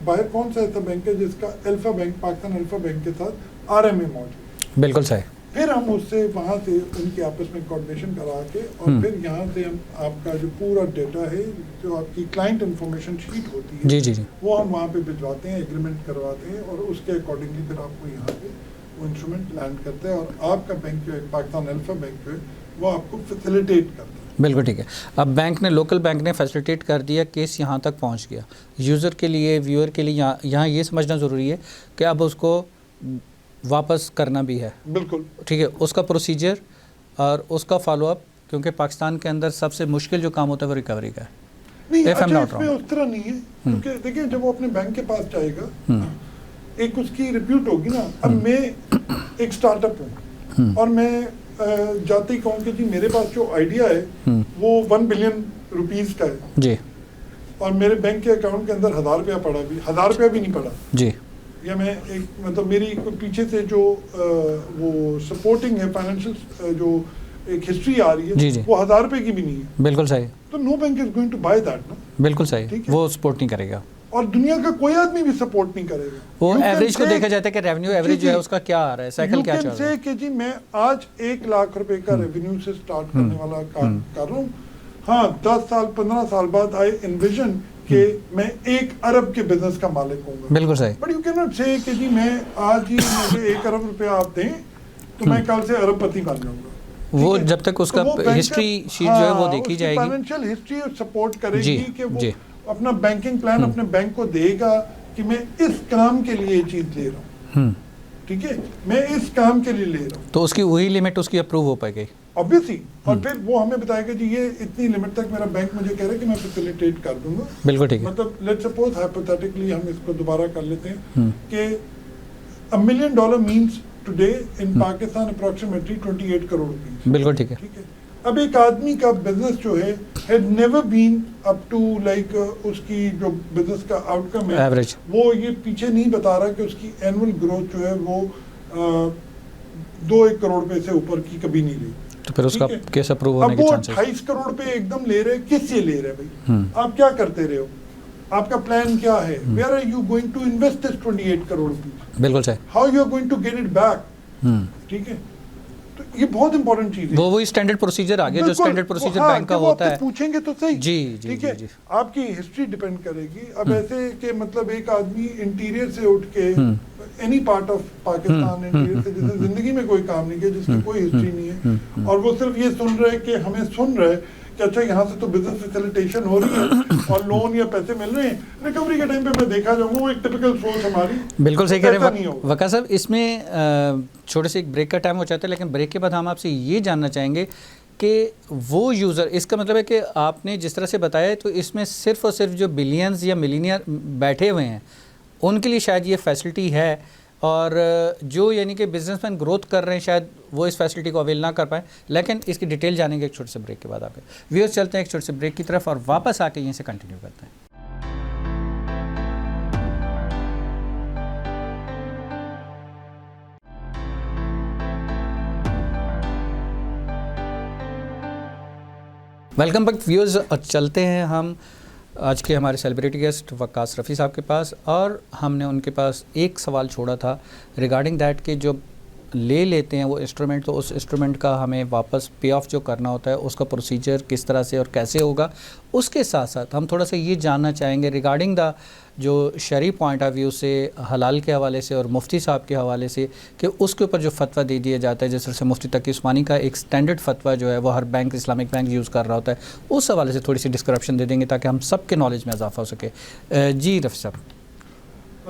बाहर कौन सा ऐसा बैंक है जिसका alpha bank, Pakistan alpha bank के साथ RMA मौजूद है। बिल्कुल सही। फिर हम उससे वहाँ से उनके आपस में कोऑर्डिनेशन करा के, और फिर यहाँ से हम आपका जो पूरा डेटा है, जो आपकी क्लाइंट इंफॉर्मेशन शीट होती है, जी जी जी, वो हम वहाँ पे भिजवाते हैं, एग्रीमेंट करवाते हैं, और उसके अकॉर्डिंगली फिर आपको यहाँ पे वो इंस्ट्रूमेंट लैंड करते हैं, और आपका बैंक जो है, पाकिस्तान अल्फा बैंक जो है, वो आपको फैसिलिटेट करता है। बिल्कुल ठीक है। अब बैंक ने, लोकल बैंक ने फैसिलिटेट कर दिया, केस यहाँ तक पहुँच गया। यूज़र के लिए, व्यूअर के लिए यहाँ ये समझना ज़रूरी है कि अब उसको वापस करना भी है। बिल्कुल ठीक है, उसका प्रोसीजर और उसका फॉलोअप, क्योंकि पाकिस्तान के अंदर सबसे मुश्किल जो काम होता है वो रिकवरी का है। नहीं, If I'm अच्छा, not इसमें wrong. उस तरह नहीं है, क्योंकि देखिए जब वो अपने बैंक के पास जाएगा, एक उसकी रिप्यूट होगी ना। अब मैं एक स्टार्टअप हूँ और मैं जाते ही कहूँ कि जी मेरे पास जो आइडिया है वो 1 बिलियन रुपीस का है, जी और मेरे बैंक के अकाउंट के अंदर 1000 रुपया पड़ा, भी 1000 रुपया भी नहीं पड़ा, जी, या मैं एक मतलब मेरी पीछे से जो वो सपोर्टिंग है फाइनेंशियल जो एक हिस्ट्री आ रही जी, है, जी। वो 1000 रुपये की भी नहीं है, बिल्कुल सही, तो no bank is going to buy that ना। बिल्कुल सही, ठीक है। वो सपोर्ट नहीं करेगा। और दुनिया का कोई आदमी भी सपोर्ट नहीं करेगा। वो You can एवरेज को say- देखा जाता है कि रेवेन्यू एवरेज जी, जो है जी। उसका क्या आ रहा है, साइकिल क्या चल You रहा can है। say कि जी मैं आज 1 लाख रुपए का रेवेन्यू से स्टार्ट करने वाला काम कर रहा हूँ, हाँ 10 साल 15 साल बाद आई एनविजन कि मैं 1 अरब के बिजनेस का मालिक होऊंगा। बिल्कुल सही, बट यू कैन नॉट से कि जी मैं आज ही मुझे 1 अरब रुपया आप दें तो मैं कल से अरबपति बन जाऊंगा। वो ठीक है? जब तक उसका तो वो बैंक हिस्ट्री का- शीट जो है वो हाँ, देखी उसकी जाएगी। फाइनेंशियल हिस्ट्री सपोर्ट करेगी जी, कि वो जी। अपना बैंकिंग प्लान अपने बैंक को देगा कि मैं इस काम के लिए ये चीज ले रहा हूँ, ठीक है, मैं इस काम के लिए ले रहा हूँ, तो उसकी वही लिमिट उसकी अप्रूव हो पाएगी। ऑब्वियसली। और फिर वो हमें बताएगा जी ये इतनी लिमिट तक मेरा बैंक मुझे कह रहा है कि मैं फैसिलिटेट कर दूंगा। बिल्कुल ठीक है। मतलब लेट्स सपोज हाइपोथेटिकली हम इसको दोबारा कर लेते हैं कि $1 million means today in Pakistan approximately 28 crore rupees. बिल्कुल ठीक है। ठीक है, अब एक आदमी का बिजनेस जो है had never been up to like उसकी जो बिजनेस का आउटकम है एवरेज, वो ये पीछे नहीं बता रहा कि उसकी एनुअल ग्रोथ जो है वो 2-1 करोड़ रुपए से ऊपर की कभी नहीं रही। तो फिर उसका ठीक है। केस अप्रूव होने अब के वो चांसेस। 28 करोड़ पे एकदम ले रहे, किससे ले रहे भाई? आप क्या करते रहे हो? आपका प्लान क्या है? Where are you going to invest this 28 crore rupees? बिल्कुल सही। How you are going to get it back? ठीक है, तो ये बहुत इंपॉर्टेंट चीज है। वो वही स्टैंडर्ड प्रोसीजर आ गया जो स्टैंडर्ड प्रोसीजर बैंक का होता है। पूछेंगे तो सही। जी जी ठीक जी है, जी। आपकी हिस्ट्री डिपेंड करेगी। अब ऐसे कि मतलब एक आदमी इंटीरियर से उठ के any part of Pakistan interior से जिसने जिंदगी में कोई काम नहीं किया, जिसकी कोई हिस्ट्री नहीं है, और वो सिर्फ ये सुन रहे कि हमें सुन रहे कि अच्छा यहाँ से तो बिजनेस फैसिलिटेशन हो रही है और लोन या पैसे मिल रहे हैं, रिकवरी के टाइम पे मैं देखा जाऊंगा वो एक टिपिकल सोच हमारी बिल्कुल सही कह रहे ऐसा नहीं हैं होगा। वका साहब। इसमें छोटे से एक ब्रेक का टाइम हो जाता है, लेकिन ब्रेक के बाद हम आपसे ये जानना चाहेंगे कि वो यूज़र, इसका मतलब है कि आपने जिस तरह से बताया तो इसमें सिर्फ और सिर्फ जो बिलियंस या मिलीनियर बैठे हुए हैं उनके लिए शायद ये फैसिलिटी है, और जो यानी कि बिजनेसमैन ग्रोथ कर रहे हैं शायद वो इस फैसिलिटी को अवेल ना कर पाए। लेकिन इसकी डिटेल जानेंगे एक छोटे से ब्रेक के बाद। आपके व्यूअर्स चलते हैं एक छोटे से ब्रेक की तरफ और वापस आके यहीं से कंटिन्यू करते हैं। वेलकम बैक व्यूअर्स, और चलते हैं हम आज के हमारे सेलिब्रिटी गेस्ट वक्कास रफ़ी साहब के पास, और हमने उनके पास एक सवाल छोड़ा था रिगार्डिंग दैट कि जो ले लेते हैं वो इंस्ट्रूमेंट, तो उस इंस्ट्रूमेंट का हमें वापस पे ऑफ जो करना होता है उसका प्रोसीजर किस तरह से और कैसे होगा। उसके साथ साथ हम थोड़ा सा ये जानना चाहेंगे रिगार्डिंग द जो शरई पॉइंट ऑफ व्यू से, हलाल के हवाले से और मुफ्ती साहब के हवाले से, कि उसके ऊपर जो फतवा दे दिया जाता है, जिस तरह से मुफ्ती तकी उस्मानी का एक स्टैंडर्ड फतवा जो है वो हर बैंक, इस्लामिक बैंक यूज़ कर रहा होता है, उस हवाले से थोड़ी सी डिस्क्रिप्शन दे देंगे ताकि हम सबके नॉलेज में इजाफा हो सके। जी रफ़ी साहब।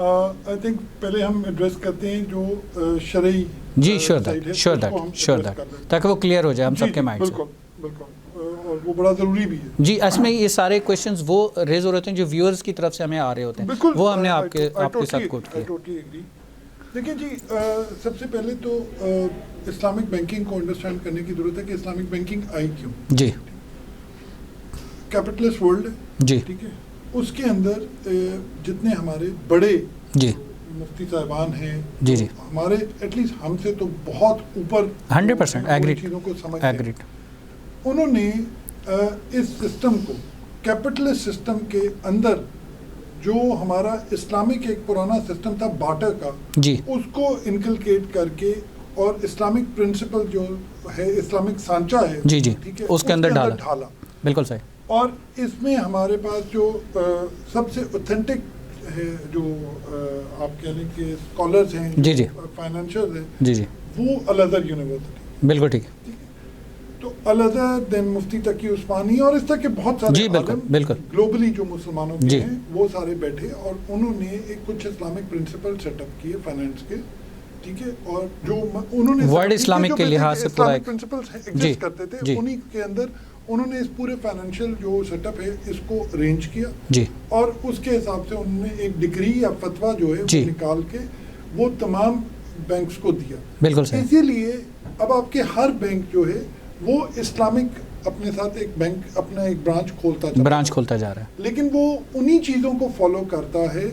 आई थिंक पहले हम एड्रेस करते हैं जो शरई जी श्योर दैट ताकि वो क्लियर हो जाए हम सबके माइंड से। बिल्कुल बिल्कुल, और वो बड़ा ज़रूरी भी है। जी, इसमें ये सारे क्वेश्चंस वो रेज हो रहे होते हैं जो व्यूअर्स की तरफ से हमें आ रहे होते हैं, बिल्कुल, वो हमने आपके साथ कोट किया। Totally agree. देखिए जी, सबसे पहले तो इस्लामिक बैंकिंग को अंडरस्टैंड करने की ज़रूरत है कि इस्लामिक बैंकिंग आई क्यों। जी, कैपिटलिस्ट वर्ल्ड, जी ठीक है, उसके अंदर जितने हमारे बड़े जी मुफ्ती साहिबान हैं, जी जी, हमारे एटलीस्ट हमसे तो बहुत ऊपर 100% एग्रीड चीज़ों को समझते हैं। एग्रीड। उन्होंने इस सिस्टम को, कैपिटलिस्ट सिस्टम के अंदर जो हमारा इस्लामिक एक पुराना सिस्टम था बाटर का, जी उसको इनकलकेट करके और इस्लामिक प्रिंसिपल जो है, इस्लामिक सांचा है, जी जी, ठीक है, उसके अंदर ढाला। बिल्कुल सही। और इसमें हमारे पास जो सबसे ऑथेंटिक है, जो आप कह लें कि स्कॉलर्स हैं, जी जी, फाइनेंशियल हैं, जी जी, वो अल-अज़हर यूनिवर्सिटी। बिल्कुल ठीक है। तो अल-अज़हर, देन मुफ्ती तकी उस्मानी और इस तरह के बहुत सारे जी बिल्कुल बिल्कुल ग्लोबली जो मुसलमानों के जी हैं वो सारे बैठे और उन्होंने एक कुछ इस्लामिक प्रिंसिपल सेटअप किए फाइनेंस के, ठीक है, और जो उन्होंने वर्ल्ड इस्लामिक के लिहाज से पूरा एक प्रिंसिपल्स जी एग्जिस्ट करते थे, जी उन्हीं के अंदर उन्होंने इस पूरे फाइनेंशियल जो सेटअप है इसको अरेंज किया जी, और उसके हिसाब से उन्होंने एक डिग्री या फतवा जो है जी वो निकाल के वो तमाम बैंक्स को दिया। बिल्कुल सही। इसीलिए अब आपके हर बैंक जो है वो इस्लामिक अपने साथ एक बैंक, अपना एक ब्रांच खोलता जा रहा है, लेकिन वो उन्हीं चीज़ों को फॉलो करता है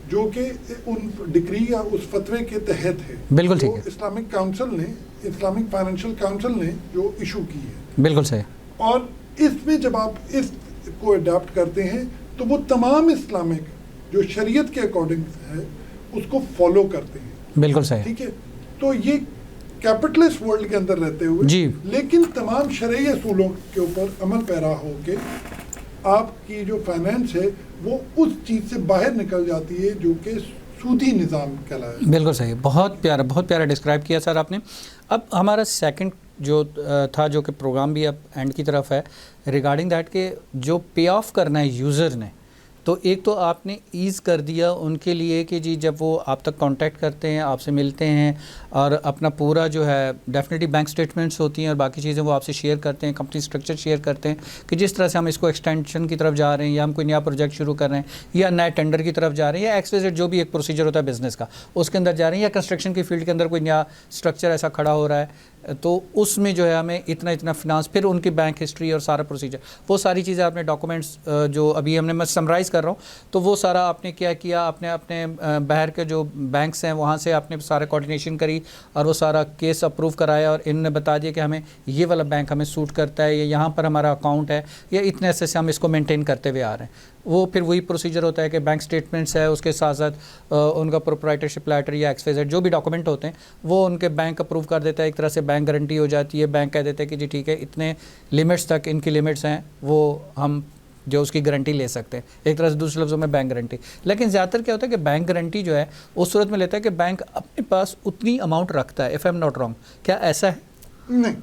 जो कि उन डिग्री या उस फतवे के तहत है। बिल्कुल ठीक है। इस्लामिक काउंसिल ने, इस्लामिक फाइनेंशियल काउंसिल ने जो इशू की है, बिल्कुल सही। और इसमें जब आप इसको अडॉप्ट करते हैं तो वो तमाम इस्लामिक जो शरीयत के अकॉर्डिंग है उसको फॉलो करते हैं। बिल्कुल सही। ठीक है, तो ये कैपिटलिस्ट वर्ल्ड के अंदर रहते हुए जी, लेकिन तमाम शरई असूलों के ऊपर अमल पैरा होके आपकी जो फाइनेंस है वो उस चीज़ से बाहर निकल जाती है जो कि सूदी निज़ाम कहलाया। बिल्कुल सही। बहुत प्यारा डिस्क्राइब किया सर आपने। अब हमारा सेकंड जो था, जो कि प्रोग्राम भी अब एंड की तरफ है, रिगार्डिंग दैट के जो पे ऑफ करना है यूज़र ने, तो एक तो आपने ईज़ कर दिया उनके लिए कि जी जब वो आप तक कांटेक्ट करते हैं, आपसे मिलते हैं और अपना पूरा जो है डेफिनेटली बैंक स्टेटमेंट्स होती हैं और बाकी चीज़ें वो आपसे शेयर करते हैं, कंपनी स्ट्रक्चर शेयर करते हैं कि जिस तरह से हम इसको एक्सटेंशन की तरफ जा रहे हैं या हम कोई नया प्रोजेक्ट शुरू कर रहे हैं या नए टेंडर की तरफ जा रहे हैं या एक्सवाइजेड जो भी एक प्रोसीजर होता है बिज़नेस का उसके अंदर जा रहे हैं या कंस्ट्रक्शन की फील्ड के अंदर कोई नया स्ट्रक्चर ऐसा खड़ा हो रहा है, तो उसमें जो है हमें इतना इतना फिनांस, फिर उनकी बैंक हिस्ट्री और सारा प्रोसीजर, वो सारी चीज़ें आपने डॉक्यूमेंट्स जो अभी हमने मैं समराइज़ कर रहा हूँ, तो वो सारा आपने क्या किया, आपने अपने बाहर के जो बैंक्स हैं वहाँ से आपने सारे कोऑर्डिनेशन करी और वो सारा केस अप्रूव कराया और इन्होंने बता दिया कि हमें ये वाला बैंक हमें सूट करता है या यहाँ पर हमारा अकाउंट है या इतने ऐसे से हम इसको मेंटेन करते हुए आ रहे हैं। वो फिर वही प्रोसीजर होता है कि बैंक स्टेटमेंट्स है, उसके साथ साथ उनका प्रोप्राइटरशिप लेटर या एक्सवाइजेड जो भी डॉक्यूमेंट होते हैं वो उनके बैंक अप्रूव कर देता है, एक तरह से बैंक गारंटी हो जाती है, बैंक कह देता है कि जी ठीक है इतने लिमिट्स तक इनकी लिमिट्स हैं, वो हम जो उसकी गारंटी ले सकते हैं, एक तरह से दूसरे लफ्ज़ों में बैंक गारंटी। लेकिन ज़्यादातर क्या होता है कि बैंक गारंटी जो है उस सूरत में लेता है कि बैंक अपने पास उतनी अमाउंट रखता है, if I am not wrong, क्या ऐसा है? नहीं,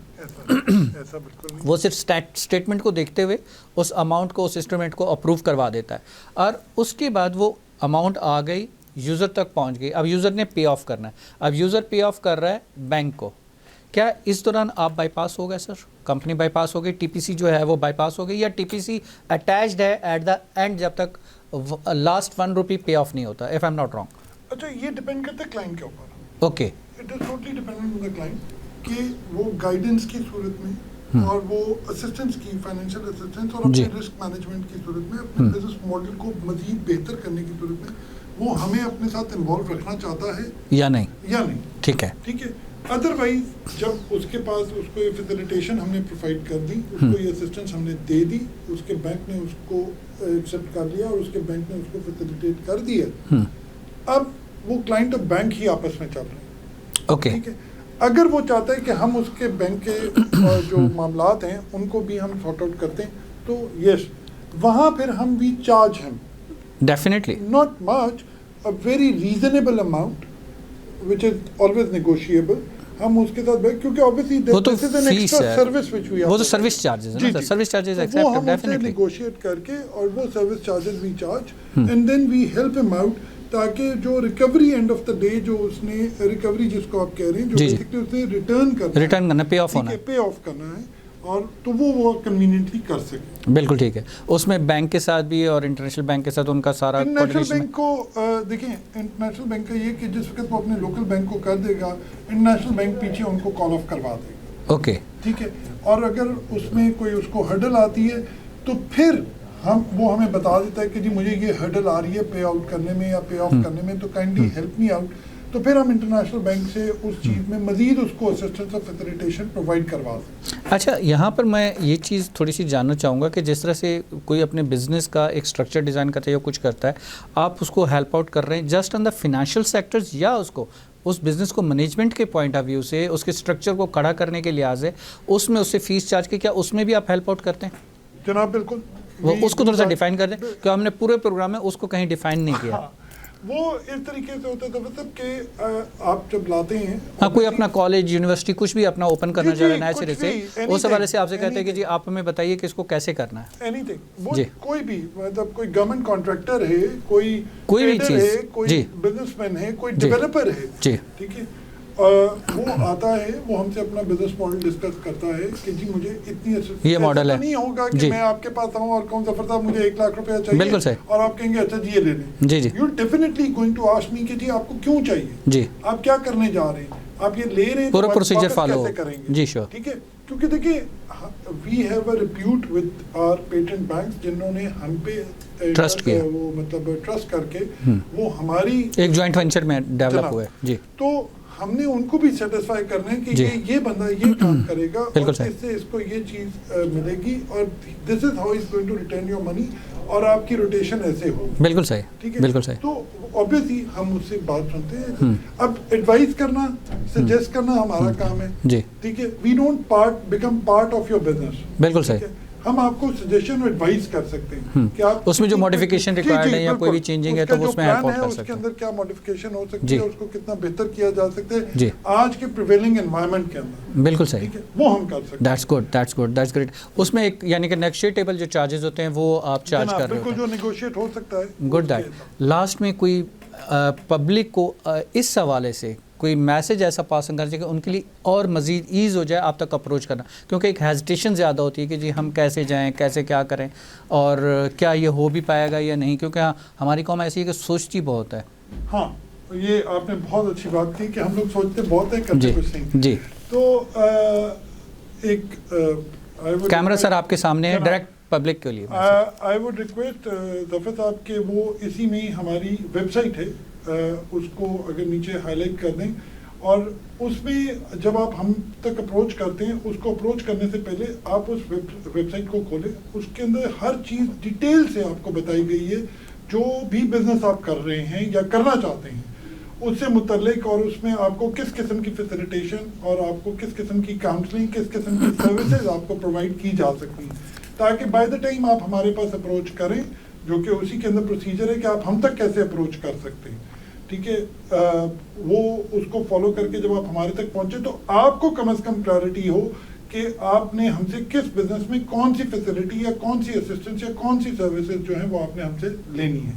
ऐसा बिल्कुल नहीं। वो सिर्फ स्टेटमेंट को देखते हुए उस अमाउंट को, उस इंस्ट्रूमेंट को अप्रूव करवा देता है और उसके बाद वो अमाउंट आ गई, यूज़र तक पहुंच गई, अब यूज़र ने पे ऑफ करना है, अब यूज़र पे ऑफ कर रहा है बैंक को, क्या इस दौरान आप बाईपास हो गए सर? कंपनी बाईपास हो गई, टीपीसी जो है वो बाईपास हो गई या टीपीसी अटैच्ड है एट द एंड जब तक लास्ट 1 रुपी पे ऑफ नहीं होता, if I am not wrong? अच्छा, ये डिपेंड करता है क्लाइंट के ऊपर। Okay, it is totally dependent on the client कि वो गाइडेंस की सूरत में और वो असिस्टेंस की, फाइनेंशियल असिस्टेंस और अपने रिस्क मैनेजमेंट की सूरत में, अपने बिजनेस मॉडल को मजीद बेहतर करने की सूरत में वो हमें अपने साथ इन्वॉल्व रखना चाहता है या नहीं। ठीक है। अदरवाइज जब उसके पास उसको ये फैसिलिटेशन हमने प्रोवाइड कर दी, उसको ये असिस्टेंस हमने दे दी, उसके बैंक ने उसको एक्सेप्ट कर लिया और उसके बैंक ने उसको फैसिलिटेट कर दिया, अब वो क्लाइंट और बैंक ही आपस में चल रहे हैं। ओके, ठीक है। अगर वो चाहता है कि हम उसके बैंक के जो मामलात हैं उनको भी हम सॉर्ट आउट करते हैं, तो यस, वहाँ फिर हम भी चार्ज हम definitely not much, a very reasonable amount which is always negotiable, हम उसके साथ क्योंकि obviously this is an extra service which we, वो तो सर्विस चार्जेस है ना, service charges accepted definitely, negotiate करके और वो service charges we charge and then we help him out, ताकि जो recovery end of the day जो उसने रिकवरी जिसको आप कह रहे हैं, जो बेसिकली उसने रिटर्न करना, पे ऑफ होना है, पे ऑफ करना है, और तो वो कन्वीनियंटली कर सके। बिल्कुल ठीक है। उसमें बैंक के साथ भी और इंटरनेशनल बैंक के साथ उनका सारा इंटरनेशनल बैंक को देखिए, इंटरनेशनल बैंक का ये कि जिस वक्त वो अपने लोकल बैंक को कर देगा, इंटरनेशनल बैंक पीछे उनको कॉल ऑफ करवा देगा। ओके, ठीक है। और अगर उसमें कोई उसको हर्डल आती है तो फिर वो हमें बता देता है कि जी मुझे ये हर्डल आ रही है पे आउट करने में या पे ऑफ करने में, तो काइंडली हेल्प मी आउट, तो फिर हम इंटरनेशनल बैंक से उस चीज़ में मजीद उसको असिस्टेंस और फैसिलिटेशन प्रोवाइड करवा दें। अच्छा, यहाँ पर मैं ये चीज़ थोड़ी सी जानना चाहूँगा कि जिस तरह से कोई अपने बिजनेस का एक स्ट्रक्चर डिज़ाइन करता है या कुछ करता है, आप उसको हेल्प आउट कर रहे हैं just on the financial sectors या उसको उस बिज़नेस को मैनेजमेंट के पॉइंट ऑफ व्यू से, उसके स्ट्रक्चर को खड़ा करने के लिहाज से, उसमें उससे फीस चार्ज के, क्या उसमें भी आप हेल्प आउट करते हैं? जनाब बिल्कुल, वो उसको थोड़ा सा डिफाइन कर दें, क्योंकि हमने पूरे प्रोग्राम में उसको कहीं डिफाइन नहीं किया। वो इस तरीके से होता था, मतलब कि आप जब लाते हैं, हाँ, कोई अपना कॉलेज, यूनिवर्सिटी कुछ भी अपना ओपन करना चाह रहा है नए सिरे से, उस हवाले से आपसे कहते हैं कि जी आप हमें बताइए कि इसको कैसे करना है। एनीथिंग, वो कोई भी, मतलब कोई गवर्नमेंट कॉन्ट्रैक्टर है, कोई भी चीज़ है, कोई बिजनेसमैन है, कोई डेवलपर है, ठीक है, वो आता है, वो हमसे अपना बिजनेस मॉडल डिस्कस करता है कि जी मुझे इतनी ये मॉडल है, नहीं होगा कि मैं आपके पास आऊँ और कहूँ जफर साहब मुझे 1 लाख रुपया चाहिए, बिल्कुल सही, और आप कहेंगे अच्छा जी ये ले लें। जी, you definitely going to ask me कि जी आपको क्यों चाहिए, जी आप क्या करने जा रहे हैं, आप ये ले रहे हैं, पूरा प्रोसीजर फॉलो करेंगे। जी श्योर, ठीक है, क्योंकि देखिए we have a repute with our patent banks, जिन्होंने हम पे ट्रस्ट किया, वो मतलब ट्रस्ट करके वो हमारी एक जॉइंट वेंचर में डेवलप हुए। जी, तो हमने उनको भी सेटिस्फाई करना है कि ये बंदा ये काम करेगा और इससे इसको ये चीज़ मिलेगी और this is how is going to return your money, और आपकी रोटेशन ऐसे हो। बिल्कुल सही, ठीक है, बिल्कुल सही। तो ऑब्वियसली हम उससे बात सुनते हैं। अब एडवाइस करना, सजेस्ट करना हमारा काम है। जी, ठीक है, we don't become part of your business. बिल्कुल सही। हम आपको सजेशन और एडवाइस कर सकते हैं कि आप उसमें जो मॉडिफिकेशन रिक्वायर्ड है या कोई भी चेंजिंग है तो उसमें हेल्प आउट कर उसके सकते हैं। अंदर क्या मॉडिफिकेशन हो सकती है, उसको कितना बेहतर किया जा सकता जी। है आज के प्रिवेलिंग एनवायरनमेंट के अंदर। बिल्कुल सही, ठीक है, वो हम कर सकते हैं। That's good, that's good, that's great. उसमें एक यानी कि नेगोशिएटेबल जो चार्जेस होते हैं वो आप चार्ज कर रहे बिल्कुल, हो। जो नेगोशिएट हो सकता है। Good that. लास्ट में कोई पब्लिक को इस हवाले से कोई मैसेज ऐसा पास करना चाहिए कि उनके लिए और मज़ीद ईज़ हो जाए आप तक अप्रोच करना, क्योंकि एक हेजिटेशन ज़्यादा होती है कि जी हम कैसे जाएं, कैसे क्या करें और क्या ये हो भी पाएगा या नहीं, क्योंकि हमारी कौम ऐसी है कि सोचती बहुत है। हाँ, ये आपने बहुत अच्छी बात की कि हम लोग सोचते बहुत है, करते कुछ नहीं। जी। तो कैमरा सर आपके सामने है, डायरेक्ट पब्लिक के लिए। आई वुड रिक्वेस्ट जफर साहब के वो इसी में ही हमारी वेबसाइट है, उसको अगर नीचे हाईलाइट कर दें, और उसमें जब आप हम तक अप्रोच करते हैं, उसको अप्रोच करने से पहले आप उस वेबसाइट को खोलें। उसके अंदर हर चीज़ डिटेल से आपको बताई गई है, जो भी बिजनेस आप कर रहे हैं या करना चाहते हैं उससे मुतल्लिक, और उसमें आपको किस किस्म की फैसिलिटेशन और आपको किस किस्म की काउंसलिंग, किस किस्म की सर्विसेज आपको प्रोवाइड की जा सकती हैं, ताकि बाय द टाइम आप हमारे पास अप्रोच करें, जो कि उसी के अंदर प्रोसीजर है कि आप हम तक कैसे अप्रोच कर सकते हैं। ठीक है, वो उसको फॉलो करके जब आप हमारे तक पहुंचे तो आपको कम से कम क्लैरिटी हो कि आपने हमसे किस बिजनेस में कौन सी फैसिलिटी या कौन सी असिस्टेंस या कौन सी सर्विसेज जो है वो आपने हमसे लेनी है।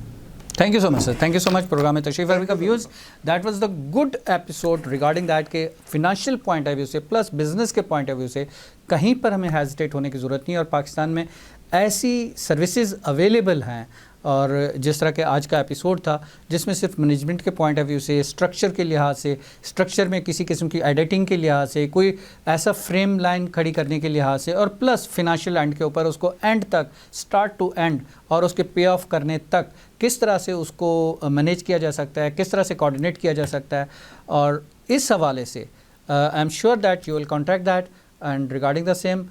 Thank you so much sir, thank you so much program में तशरीफ रखने का। Viewers, that was the good episode regarding that के फिनेंशियल पॉइंट ऑफ व्यू से प्लस बिजनेस के पॉइंट ऑफ व्यू से कहीं पर हमें हेजिटेट होने की ज़रूरत नहीं है, और पाकिस्तान में ऐसी सर्विसेज अवेलेबल हैं। और जिस तरह के आज का एपिसोड था जिसमें सिर्फ मैनेजमेंट के पॉइंट ऑफ व्यू से, स्ट्रक्चर के लिहाज से, स्ट्रक्चर में किसी किस्म की एडिटिंग के लिहाज से, कोई ऐसा फ्रेम लाइन खड़ी करने के लिहाज से, और प्लस फिनेंशियल एंड के ऊपर उसको एंड तक, स्टार्ट टू एंड, और उसके पे ऑफ करने तक किस तरह से उसको मैनेज किया जा सकता है, किस तरह से कोऑर्डिनेट किया जा सकता है। और इस हवाले से I am sure that you will contract that, and regarding the same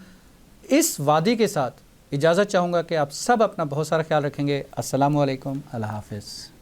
इस वादी के साथ इजाज़त चाहूँगा कि आप सब अपना बहुत सारा ख्याल रखेंगे। अस्सलामु अलैकुम, अल्लाह हाफ़िज़।